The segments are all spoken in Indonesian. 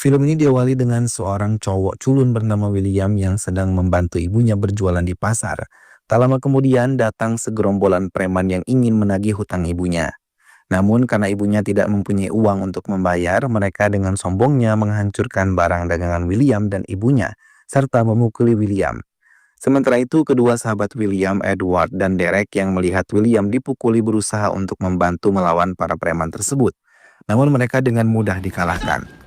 Film ini diawali dengan seorang cowok culun bernama William yang sedang membantu ibunya berjualan di pasar. Tak lama kemudian datang segerombolan preman yang ingin menagih hutang ibunya. Namun karena ibunya tidak mempunyai uang untuk membayar, mereka dengan sombongnya menghancurkan barang dagangan William dan ibunya, serta memukuli William. Sementara itu, kedua sahabat William, Edward, dan Derek yang melihat William dipukuli berusaha untuk membantu melawan para preman tersebut. Namun mereka dengan mudah dikalahkan.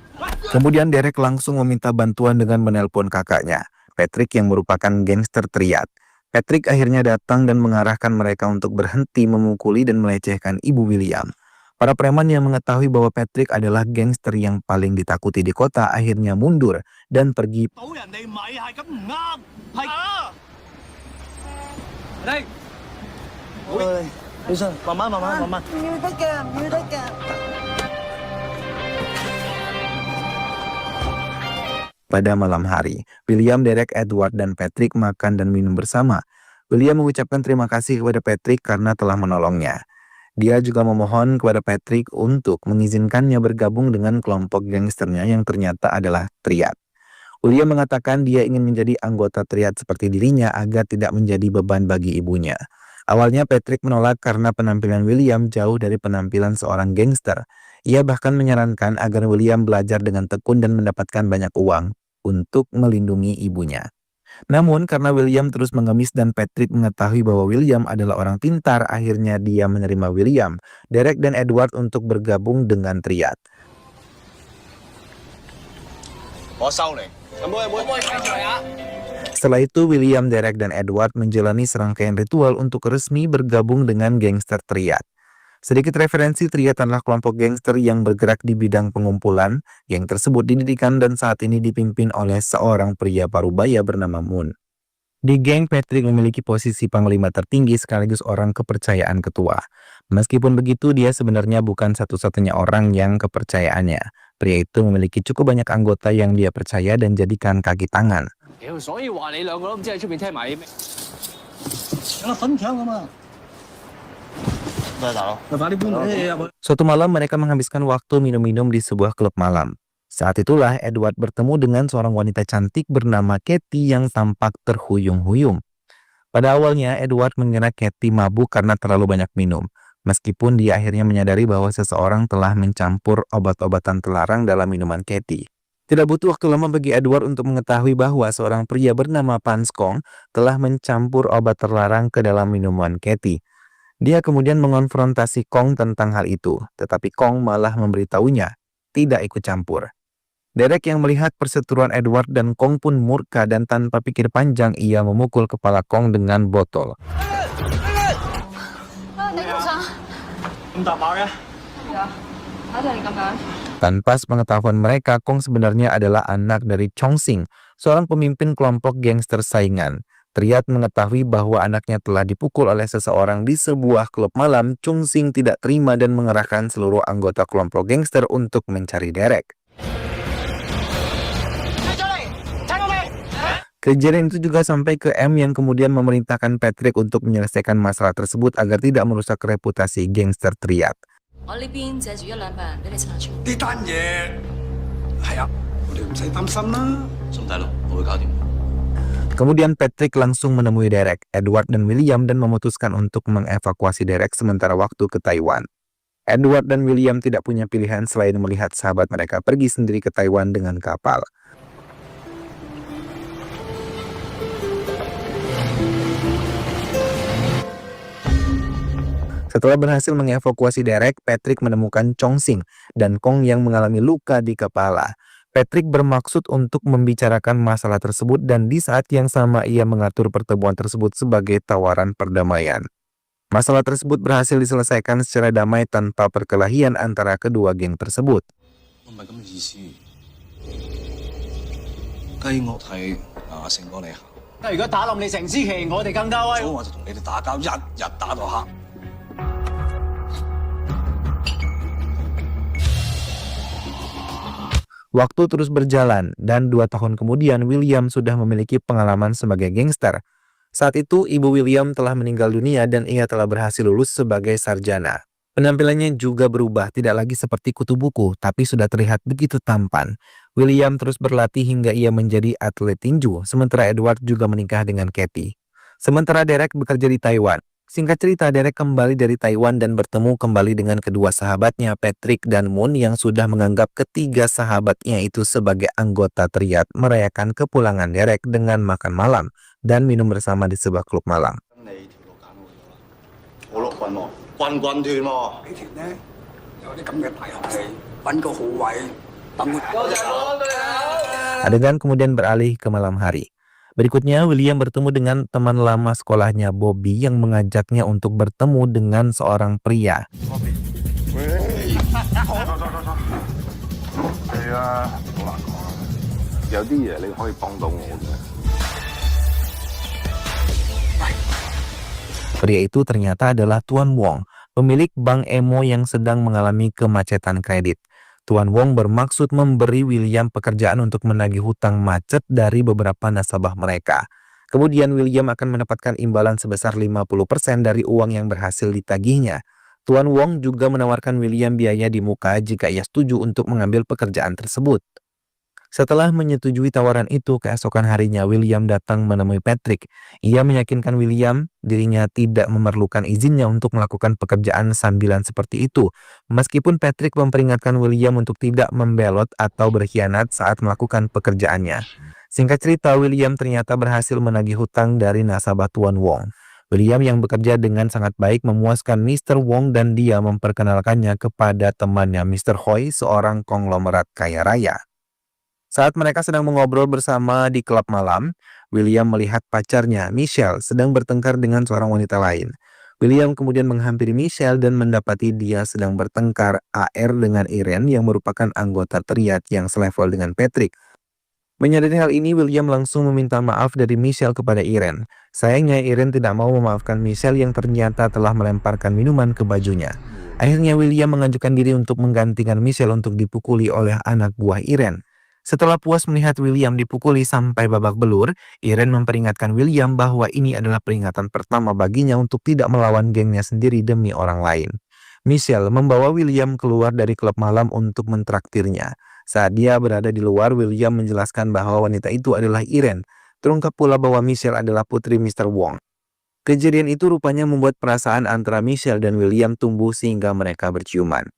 Kemudian Derek langsung meminta bantuan dengan menelpon kakaknya, Patrick yang merupakan gangster triad. Patrick akhirnya datang dan mengarahkan mereka untuk berhenti memukuli dan melecehkan ibu William. Para preman yang mengetahui bahwa Patrick adalah gangster yang paling ditakuti di kota akhirnya mundur dan pergi. Pada malam hari, William, Derek, Edward, dan Patrick makan dan minum bersama. William mengucapkan terima kasih kepada Patrick karena telah menolongnya. Dia juga memohon kepada Patrick untuk mengizinkannya bergabung dengan kelompok gangsternya yang ternyata adalah triad. William mengatakan dia ingin menjadi anggota triad seperti dirinya agar tidak menjadi beban bagi ibunya. Awalnya Patrick menolak karena penampilan William jauh dari penampilan seorang gangster. Ia bahkan menyarankan agar William belajar dengan tekun dan mendapatkan banyak uang untuk melindungi ibunya. Namun karena William terus mengemis dan Patrick mengetahui bahwa William adalah orang pintar, akhirnya dia menerima William, Derek, dan Edward untuk bergabung dengan triad. Setelah itu, William, Derek, dan Edward menjalani serangkaian ritual untuk resmi bergabung dengan gangster triad. Sedikit referensi, triad adalah kelompok gangster yang bergerak di bidang pengumpulan. Geng tersebut didirikan dan saat ini dipimpin oleh seorang pria parubaya bernama Moon. Di geng, Patrick memiliki posisi panglima tertinggi sekaligus orang kepercayaan ketua. Meskipun begitu, dia sebenarnya bukan satu-satunya orang yang kepercayaannya. Pria itu memiliki cukup banyak anggota yang dia percaya dan jadikan kaki tangan. Suatu malam mereka menghabiskan waktu minum-minum di sebuah klub malam. Saat itulah Edward bertemu dengan seorang wanita cantik bernama Katie yang tampak terhuyung-huyung. Pada awalnya Edward mengira Katie mabuk karena terlalu banyak minum. Meskipun dia akhirnya menyadari bahwa seseorang telah mencampur obat-obatan terlarang dalam minuman Katie. Tidak butuh waktu lama bagi Edward untuk mengetahui bahwa seorang pria bernama Panskong telah mencampur obat terlarang ke dalam minuman Katie. Dia kemudian mengonfrontasi Kong tentang hal itu, tetapi Kong malah memberitahunya tidak ikut campur. Derek yang melihat perseteruan Edward dan Kong pun murka dan tanpa pikir panjang ia memukul kepala Kong dengan botol. Tanpa sepengetahuan mereka, Kong sebenarnya adalah anak dari Chong Sing, seorang pemimpin kelompok gangster saingan. Triad mengetahui bahwa anaknya telah dipukul oleh seseorang di sebuah klub malam. Chong Sing tidak terima dan mengerahkan seluruh anggota kelompok gangster untuk mencari Derek. Kejadian itu juga sampai ke M yang kemudian memerintahkan Patrick untuk menyelesaikan masalah tersebut agar tidak merusak reputasi gangster triad. Kemudian Patrick langsung menemui Derek, Edward, dan William dan memutuskan untuk mengevakuasi Derek sementara waktu ke Taiwan. Edward dan William tidak punya pilihan selain melihat sahabat mereka pergi sendiri ke Taiwan dengan kapal. Setelah berhasil mengevakuasi Derek, Patrick menemukan Chong Sing dan Kong yang mengalami luka di kepala. Patrick bermaksud untuk membicarakan masalah tersebut dan di saat yang sama ia mengatur pertemuan tersebut sebagai tawaran perdamaian. Masalah tersebut berhasil diselesaikan secara damai tanpa perkelahian antara kedua geng tersebut. Waktu terus berjalan, dan 2 tahun kemudian William sudah memiliki pengalaman sebagai gangster. Saat itu, ibu William telah meninggal dunia dan ia telah berhasil lulus sebagai sarjana. Penampilannya juga berubah, tidak lagi seperti kutu buku, tapi sudah terlihat begitu tampan. William terus berlatih hingga ia menjadi atlet tinju, sementara Edward juga menikah dengan Katie. Sementara Derek bekerja di Taiwan. Singkat cerita, Derek kembali dari Taiwan dan bertemu kembali dengan kedua sahabatnya, Patrick dan Moon, yang sudah menganggap ketiga sahabatnya itu sebagai anggota triad, merayakan kepulangan Derek dengan makan malam dan minum bersama di sebuah klub malam. 好碌棍喎，棍棍斷喎。呢條呢有啲咁嘅大學氣，揾個好位等佢。多謝安隊友。 Adegan kemudian beralih ke malam hari. Berikutnya, William bertemu dengan teman lama sekolahnya, Bobby, yang mengajaknya untuk bertemu dengan seorang pria. 係啊，好難講啊，有啲嘢你可以幫到我嘅。 Pria itu ternyata adalah Tuan Wong, pemilik bank Emo yang sedang mengalami kemacetan kredit. Tuan Wong bermaksud memberi William pekerjaan untuk menagih hutang macet dari beberapa nasabah mereka. Kemudian William akan mendapatkan imbalan sebesar 50% dari uang yang berhasil ditagihnya. Tuan Wong juga menawarkan William biaya di muka jika ia setuju untuk mengambil pekerjaan tersebut. Setelah menyetujui tawaran itu, keesokan harinya William datang menemui Patrick. Ia meyakinkan William dirinya tidak memerlukan izinnya untuk melakukan pekerjaan sambilan seperti itu. Meskipun Patrick memperingatkan William untuk tidak membelot atau berkhianat saat melakukan pekerjaannya. Singkat cerita, William ternyata berhasil menagih hutang dari nasabah Tuan Wong. William yang bekerja dengan sangat baik memuaskan Mr. Wong dan dia memperkenalkannya kepada temannya Mr. Hoi, seorang konglomerat kaya raya. Saat mereka sedang mengobrol bersama di klub malam, William melihat pacarnya, Michelle, sedang bertengkar dengan seorang wanita lain. William kemudian menghampiri Michelle dan mendapati dia sedang bertengkar AR dengan Irene yang merupakan anggota triad yang selevel dengan Patrick. Menyadari hal ini, William langsung meminta maaf dari Michelle kepada Irene. Sayangnya Irene tidak mau memaafkan Michelle yang ternyata telah melemparkan minuman ke bajunya. Akhirnya William mengajukan diri untuk menggantikan Michelle untuk dipukuli oleh anak buah Irene. Setelah puas melihat William dipukuli sampai babak belur, Irene memperingatkan William bahwa ini adalah peringatan pertama baginya untuk tidak melawan gengnya sendiri demi orang lain. Michelle membawa William keluar dari klub malam untuk mentraktirnya. Saat dia berada di luar, William menjelaskan bahwa wanita itu adalah Irene. Terungkap pula bahwa Michelle adalah putri Mr. Wong. Kejadian itu rupanya membuat perasaan antara Michelle dan William tumbuh sehingga mereka berciuman.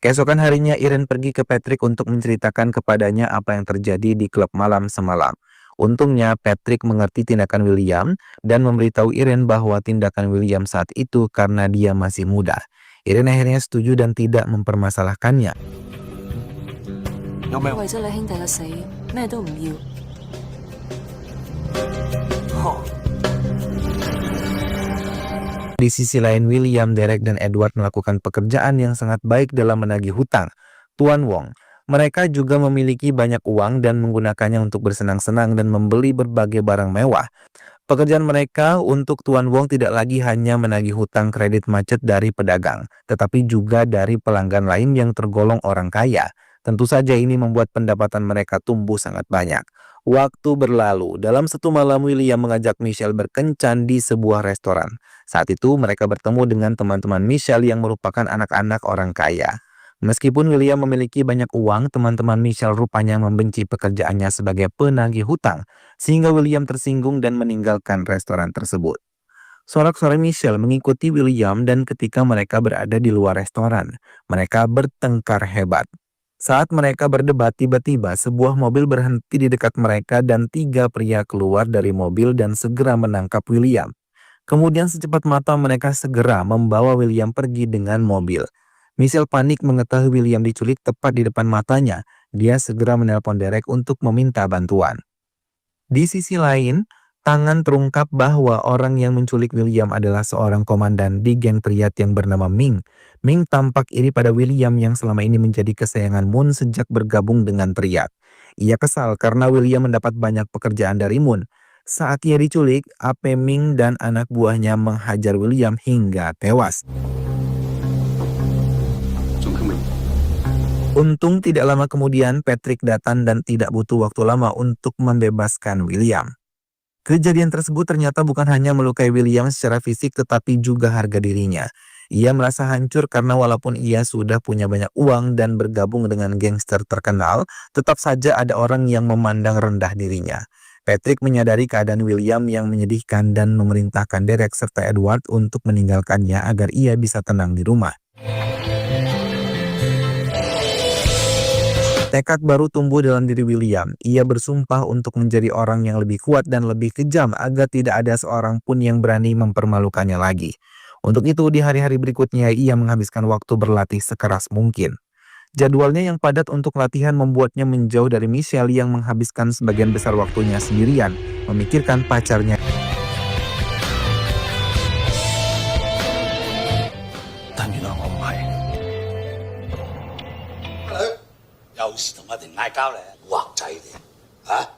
Keesokan harinya Irene pergi ke Patrick untuk menceritakan kepadanya apa yang terjadi di klub malam semalam. Untungnya Patrick mengerti tindakan William dan memberitahu Irene bahwa tindakan William saat itu karena dia masih muda. Irene akhirnya setuju dan tidak mempermasalahkannya. Di sisi lain, William, Derek, dan Edward melakukan pekerjaan yang sangat baik dalam menagih hutang Tuan Wong. Mereka juga memiliki banyak uang dan menggunakannya untuk bersenang-senang dan membeli berbagai barang mewah. Pekerjaan mereka untuk Tuan Wong tidak lagi hanya menagih hutang kredit macet dari pedagang, tetapi juga dari pelanggan lain yang tergolong orang kaya. Tentu saja ini membuat pendapatan mereka tumbuh sangat banyak. Waktu berlalu, dalam satu malam William mengajak Michelle berkencan di sebuah restoran. Saat itu mereka bertemu dengan teman-teman Michelle yang merupakan anak-anak orang kaya. Meskipun William memiliki banyak uang, teman-teman Michelle rupanya membenci pekerjaannya sebagai penagih hutang, sehingga William tersinggung dan meninggalkan restoran tersebut. Sorak-sorai Michelle mengikuti William dan ketika mereka berada di luar restoran, mereka bertengkar hebat. Saat mereka berdebat, tiba-tiba sebuah mobil berhenti di dekat mereka dan 3 pria keluar dari mobil dan segera menangkap William. Kemudian secepat mata mereka segera membawa William pergi dengan mobil. Michelle panik mengetahui William diculik tepat di depan matanya. Dia segera menelpon Derek untuk meminta bantuan. Di sisi lain, tangan terungkap bahwa orang yang menculik William adalah seorang komandan di geng triad yang bernama Ming. Ming tampak iri pada William yang selama ini menjadi kesayangan Moon sejak bergabung dengan triad. Ia kesal karena William mendapat banyak pekerjaan dari Moon. Saat ia diculik, AP Ming dan anak buahnya menghajar William hingga tewas. Untung tidak lama kemudian Patrick datang dan tidak butuh waktu lama untuk membebaskan William. Kejadian tersebut ternyata bukan hanya melukai William secara fisik tetapi juga harga dirinya. Ia merasa hancur karena walaupun ia sudah punya banyak uang dan bergabung dengan gangster terkenal, tetap saja ada orang yang memandang rendah dirinya. Patrick menyadari keadaan William yang menyedihkan dan memerintahkan Derek serta Edward untuk meninggalkannya agar ia bisa tenang di rumah. Tekad baru tumbuh dalam diri William. Ia bersumpah untuk menjadi orang yang lebih kuat dan lebih kejam agar tidak ada seorang pun yang berani mempermalukannya lagi. Untuk itu, di hari-hari berikutnya ia menghabiskan waktu berlatih sekeras mungkin. Jadwalnya yang padat untuk latihan membuatnya menjauh dari Michelle yang menghabiskan sebagian besar waktunya sendirian, memikirkan pacarnya. 但原來我唔係。有時同我哋嗌交咧，畫仔嚟嚇。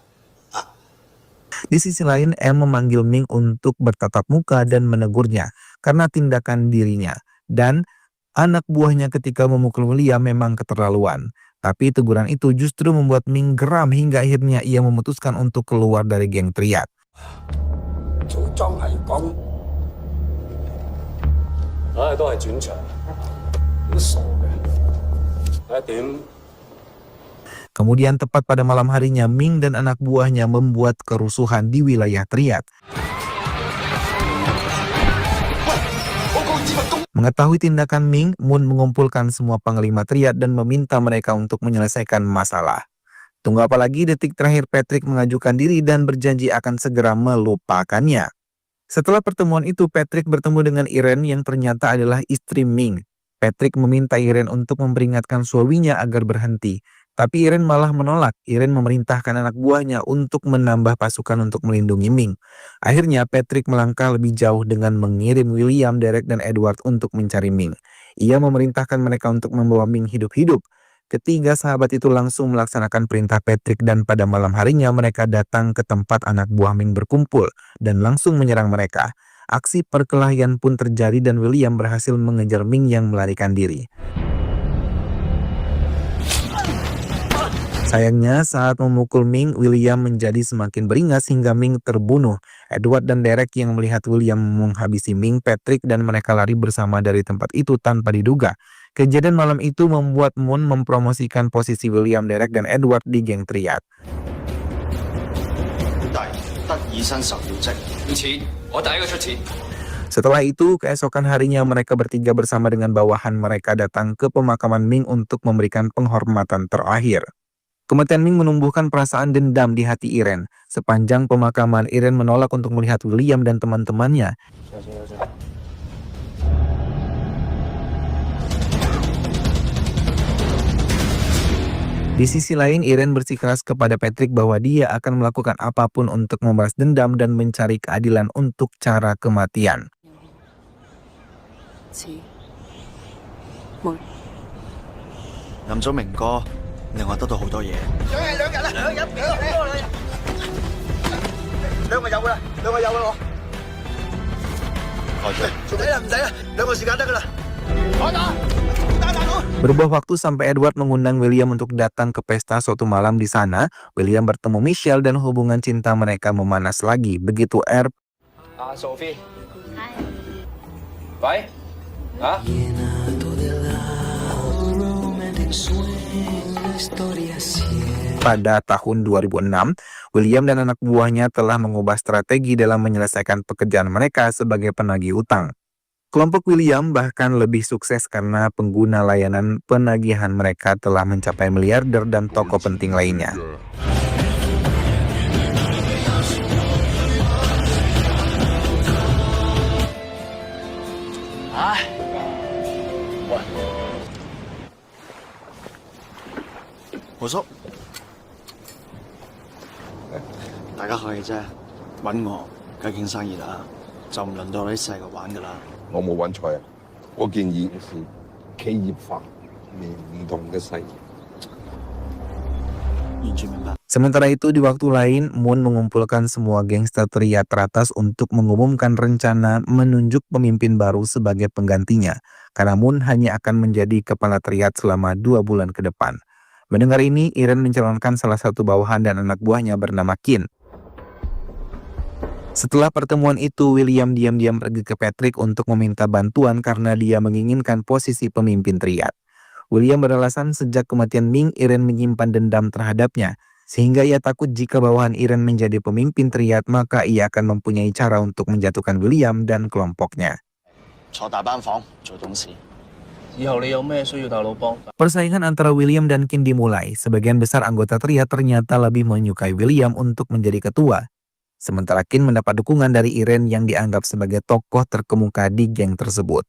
Di sisi lain, M memanggil Ming untuk bertatap muka dan menegurnya karena tindakan dirinya. Dan anak buahnya ketika memukul William memang keterlaluan. Tapi teguran itu justru membuat Ming geram hingga akhirnya ia memutuskan untuk keluar dari geng Triad. 做莊係講，都係轉場，都傻嘅。點？ Kemudian tepat pada malam harinya, Ming dan anak buahnya membuat kerusuhan di wilayah Triad. Mengetahui tindakan Ming, Moon mengumpulkan semua panglima Triad dan meminta mereka untuk menyelesaikan masalah. Tunggu apa lagi, detik terakhir Patrick mengajukan diri dan berjanji akan segera melupakannya. Setelah pertemuan itu, Patrick bertemu dengan Irene yang ternyata adalah istri Ming. Patrick meminta Irene untuk memperingatkan suaminya agar berhenti. Tapi Irene malah menolak. Irene memerintahkan anak buahnya untuk menambah pasukan untuk melindungi Ming. Akhirnya Patrick melangkah lebih jauh dengan mengirim William, Derek, dan Edward untuk mencari Ming. Ia memerintahkan mereka untuk membawa Ming hidup-hidup. Ketiga sahabat itu langsung melaksanakan perintah Patrick dan pada malam harinya mereka datang ke tempat anak buah Ming berkumpul dan langsung menyerang mereka. Aksi perkelahian pun terjadi dan William berhasil mengejar Ming yang melarikan diri. Sayangnya saat memukul Ming, William menjadi semakin beringas hingga Ming terbunuh. Edward dan Derek yang melihat William menghabisi Ming, Patrick dan mereka lari bersama dari tempat itu tanpa diduga. Kejadian malam itu membuat Moon mempromosikan posisi William, Derek, dan Edward di geng Triad. Setelah itu, keesokan harinya mereka bertiga bersama dengan bawahan mereka datang ke pemakaman Ming untuk memberikan penghormatan terakhir. Kematian Ming menumbuhkan perasaan dendam di hati Irene. Sepanjang pemakaman, Irene menolak untuk melihat William dan teman-temannya. Di sisi lain, Irene bersikeras kepada Patrick bahwa dia akan melakukan apapun untuk membalas dendam dan mencari keadilan untuk cara kematian. 飲咗明哥，令我得到好多嘢。兩個有啦，我。唔使啦，兩個時間得噶啦。 Berubah waktu sampai Edward mengundang William untuk datang ke pesta suatu malam di sana. William bertemu Michelle dan hubungan cinta mereka memanas lagi. Begitu Sophie. Hai. Hah? Pada tahun 2006, William dan anak buahnya telah mengubah strategi dalam menyelesaikan pekerjaan mereka sebagai penagih utang. Kelompok William bahkan lebih sukses karena pengguna layanan penagihan mereka telah mencapai miliarder dan tokoh penting lainnya. Bosok, 大家客氣啫，揾我梗係傾生意啦，就唔輪到你啲細個玩噶啦。我冇揾錯啊！我建議嘅是企業化，唔同嘅世。完全明白。 Sementara itu di waktu lain, Moon mengumpulkan semua gangster Triad teratas untuk mengumumkan rencana menunjuk pemimpin baru sebagai penggantinya. Karena Moon hanya akan menjadi kepala Triad selama 2 bulan ke depan. Mendengar ini, Irene mencalonkan salah satu bawahan dan anak buahnya bernama Qin. Setelah pertemuan itu, William diam-diam pergi ke Patrick untuk meminta bantuan karena dia menginginkan posisi pemimpin triad. William beralasan sejak kematian Ming, Irene menyimpan dendam terhadapnya, sehingga ia takut jika bawahan Irene menjadi pemimpin triad, maka ia akan mempunyai cara untuk menjatuhkan William dan kelompoknya. 坐大班房做董事。 以後你有咩需要大佬幫？ Persaingan antara William dan Qin dimulai. Sebagian besar anggota triad ternyata lebih menyukai William untuk menjadi ketua. Sementara Qin mendapat dukungan dari Irene yang dianggap sebagai tokoh terkemuka di geng tersebut.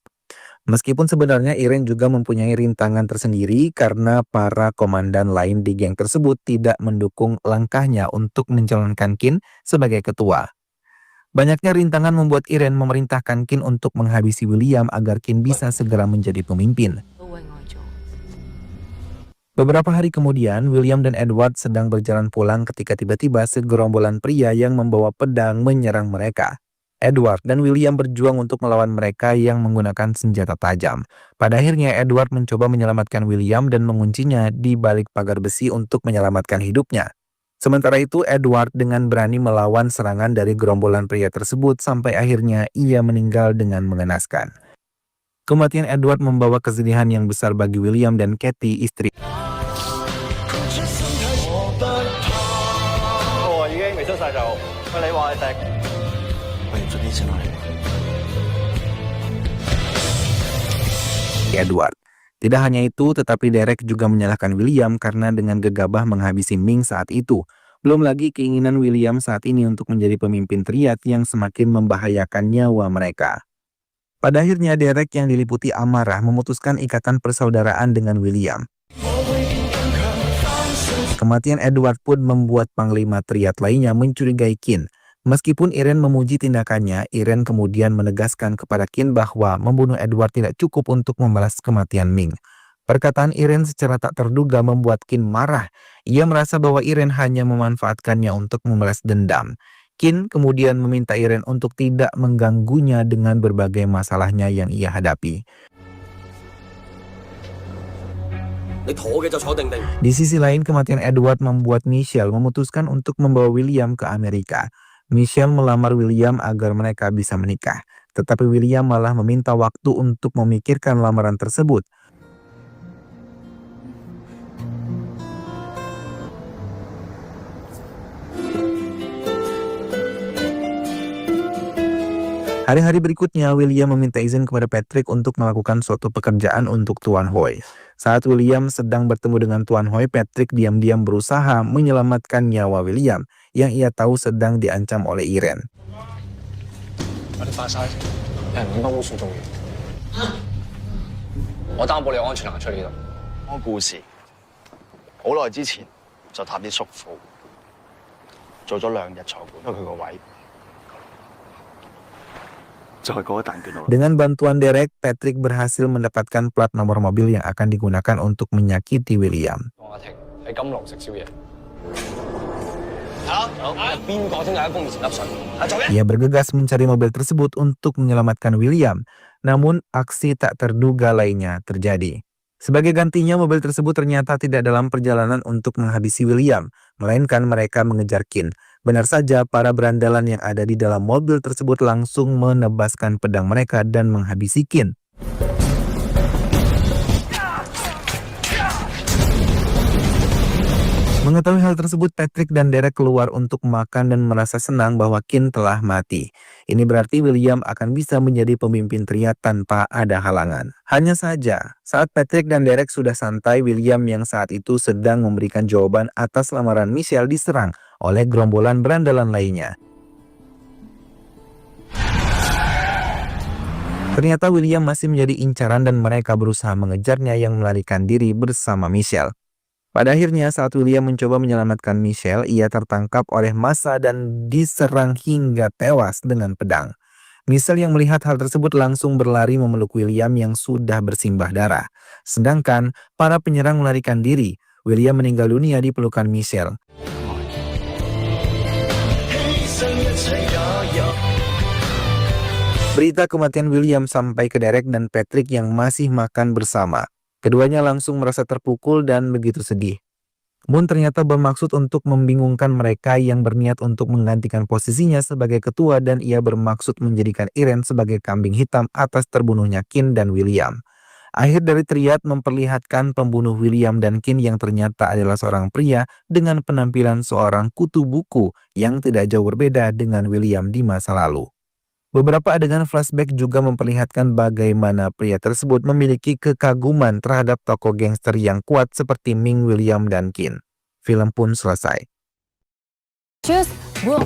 Meskipun sebenarnya Irene juga mempunyai rintangan tersendiri karena para komandan lain di geng tersebut tidak mendukung langkahnya untuk mencalonkan Qin sebagai ketua. Banyaknya rintangan membuat Irene memerintahkan Qin untuk menghabisi William agar Qin bisa segera menjadi pemimpin. Beberapa hari kemudian, William dan Edward sedang berjalan pulang ketika tiba-tiba segerombolan pria yang membawa pedang menyerang mereka. Edward dan William berjuang untuk melawan mereka yang menggunakan senjata tajam. Pada akhirnya, Edward mencoba menyelamatkan William dan menguncinya di balik pagar besi untuk menyelamatkan hidupnya. Sementara itu, Edward dengan berani melawan serangan dari gerombolan pria tersebut sampai akhirnya ia meninggal dengan mengenaskan. Kematian Edward membawa kesedihan yang besar bagi William dan Katie, istri. 我已經未出晒就，喂你話你敵，我入咗啲錢落嚟。 Edward. Tidak hanya itu, tetapi Derek juga menyalahkan William karena dengan gegabah menghabisi Ming saat itu. Belum lagi keinginan William saat ini untuk menjadi pemimpin triad yang semakin membahayakan nyawa mereka. Pada akhirnya Derek yang diliputi amarah memutuskan ikatan persaudaraan dengan William. Kematian Edward pun membuat panglima triad lainnya mencurigai Qin. Meskipun Irene memuji tindakannya, Irene kemudian menegaskan kepada Qin bahwa membunuh Edward tidak cukup untuk membalas kematian Ming. Perkataan Irene secara tak terduga membuat Qin marah. Ia merasa bahwa Irene hanya memanfaatkannya untuk membalas dendam. Qin kemudian meminta Irene untuk tidak mengganggunya dengan berbagai masalahnya yang ia hadapi. Di sisi lain, kematian Edward membuat Michelle memutuskan untuk membawa William ke Amerika. Michelle melamar William agar mereka bisa menikah, tetapi William malah meminta waktu untuk memikirkan lamaran tersebut. Hari-hari berikutnya, William meminta izin kepada Patrick untuk melakukan suatu pekerjaan untuk Tuan Hoy. Saat William sedang bertemu dengan Tuan Hoy, Patrick diam-diam berusaha menyelamatkan nyawa William yang ia tahu sedang diancam oleh Irene. 我哋發晒先，有人揾幫烏樹做嘢。我擔保你安全行出呢度。個故事好耐之前就探啲叔父，做咗2日坐管，因為佢個位就係嗰一彈卷路。 Dengan bantuan Derek, Patrick berhasil mendapatkan plat nomor mobil yang akan digunakan untuk menyakiti William. 同阿婷喺金龍食宵夜。邊個聽日喺公面前笠水？做咩？ Ia bergegas mencari mobil tersebut untuk menyelamatkan William, namun aksi tak terduga lainnya terjadi. Sebagai gantinya, mobil tersebut ternyata tidak dalam perjalanan untuk menghabisi William, melainkan mereka mengejar Qin. Benar saja, para berandalan yang ada di dalam mobil tersebut langsung menebaskan pedang mereka dan menghabisi Qin. Mengetahui hal tersebut, Patrick dan Derek keluar untuk makan dan merasa senang bahwa Qin telah mati. Ini berarti William akan bisa menjadi pemimpin triad tanpa ada halangan. Hanya saja, saat Patrick dan Derek sudah santai, William yang saat itu sedang memberikan jawaban atas lamaran Michelle diserang oleh gerombolan berandalan lainnya. Ternyata William masih menjadi incaran dan mereka berusaha mengejarnya yang melarikan diri bersama Michelle. Pada akhirnya saat William mencoba menyelamatkan Michelle, ia tertangkap oleh massa dan diserang hingga tewas dengan pedang. Michelle yang melihat hal tersebut langsung berlari memeluk William yang sudah bersimbah darah. Sedangkan para penyerang melarikan diri. William meninggal dunia di pelukan Michelle. Berita kematian William sampai ke Derek dan Patrick yang masih makan bersama. Keduanya langsung merasa terpukul dan begitu sedih. Moon ternyata bermaksud untuk membingungkan mereka yang berniat untuk menggantikan posisinya sebagai ketua, dan ia bermaksud menjadikan Irene sebagai kambing hitam atas terbunuhnya Qin dan William. Akhir dari triad memperlihatkan pembunuh William dan Qin yang ternyata adalah seorang pria dengan penampilan seorang kutu buku yang tidak jauh berbeda dengan William di masa lalu. Beberapa adegan flashback juga memperlihatkan bagaimana pria tersebut memiliki kekaguman terhadap tokoh gangster yang kuat seperti Ming, William, dan Qin. Film pun selesai. Cus, Bu.